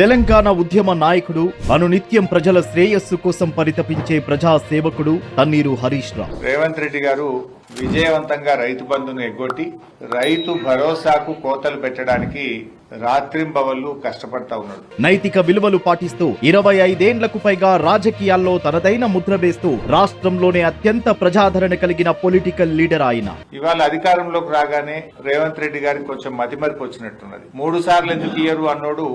తెలంగాణ ఉద్యమ నాయకుడు, అనునిత్యం ప్రజల శ్రేయస్సు కోసం పరితపించే ప్రజా సేవకుడు తన్నీరు హరీష్ రావు. రేవంత్ రెడ్డి గారు విజయవంతంగా రైతు బంధును ఎగ్గొట్టి రైతు భరోసాకు కోతలు పెట్టడానికి రాత్రింబవళ్లు కష్టపడతా ఉన్నాడు. నైతిక విలువలు పాటిస్తూ 25 ఏళ్లకు పైగా రాజకీయాల్లో తనదైన ముద్ర వేస్తూ రాష్ట్రంలోనే అత్యంత ప్రజాదరణ కలిగిన పొలిటికల్ లీడర్ ఆయన. ఇవాళ అధికారంలోకి రాగానే రేవంత్ రెడ్డి గారికి కొంచెం మతిమరిపి వచ్చినట్టున్నది. 3 సార్లు ఎందుకు ఇయ్యరు అన్నోడు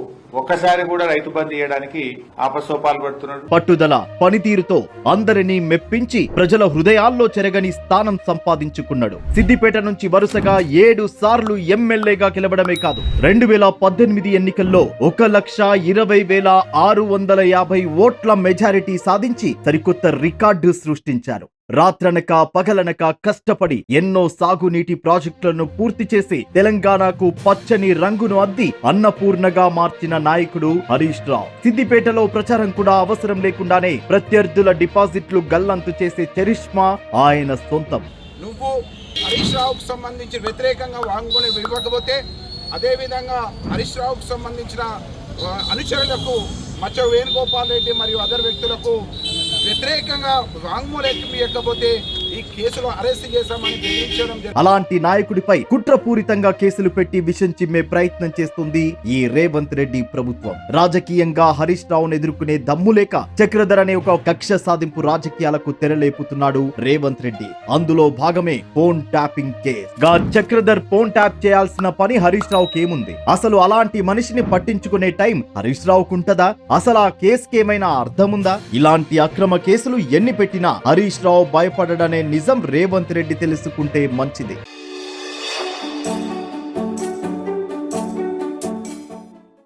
ఒక్కసారి కూడా రైతు బంధు ఇయ్యడానికి ఆపసోపాలు పడుతున్నాడు. పట్టుదల, పనితీరుతో అందరినీ మెప్పించి ప్రజల హృదయాల్లో చెరగని స్థానం సంపాదించుకున్నాడు. సిద్దిపేట నుంచి వరుసగా 7 సార్లు ఎమ్మెల్యేగా గెలవడమే కాదు, 2018 ఎన్నికల్లో 1,20,650 ఓట్ల మెజారిటీ సాధించి సరికొత్త రికార్డు సృష్టించారు. రాత్రనక పగలనక కష్టపడి ఎన్నో సాగునీటి ప్రాజెక్టులను పూర్తి చేసి తెలంగాణకు పచ్చని రంగును అద్ది అన్నపూర్ణగా మార్చిన నాయకుడు హరీష్ రావు. సిద్దిపేటలో ప్రచారం కూడా అవసరం లేకుండానే ప్రత్యర్థుల డిపాజిట్లు గల్లంతు చేసే చరిష్మా ఆయన సొంతం. నువ్వు హరీష్ రావుకు సంబంధించి వ్యతిరేకంగా వాంగ్మూలం ఇవ్వకపోతే అదేవిధంగా హరీష్ రావుకు సంబంధించిన అనుచరులకు మచ్చ వేణుగోపాల్ రెడ్డి మరియు అదర్ వ్యక్తులకు వ్యతిరేకంగా వాంగ్మూలం ఇవ్వకపోతే ఈ కేసులో అరెస్ట్ చేశామని బెదిరించడం. అలాంటి నాయకుడిపై కుట్రపూరితంగా కేసులు పెట్టి విషం చిమ్మే ప్రయత్నం చేస్తుంది ఈ రేవంత్ రెడ్డి ప్రభుత్వం. రాజకీయంగా హరీష్ రావును ఎదుర్కొనే దమ్ము లేక చక్రధర్ అనే ఒక కక్ష సాధింపు రాజకీయాలకు తెరలేపుతున్నాడు రేవంత్ రెడ్డి. అందులో భాగమే phone tapping case. Chakradhar phone tap చేయాల్సిన పని హరీష్ రావుకి ఏముంది? అసలు అలాంటి మనిషిని పట్టించుకునే టైం హరీష్ రావుకుంటదా? అసలు ఆ కేసుకి ఏమైనా అర్థముందా? ఇలాంటి అక్రమ కేసులు ఎన్ని పెట్టినా హరీష్ రావు భయపడడనే నిజం రేవంత్ రెడ్డి తెలుసుకుంటే మంచిది.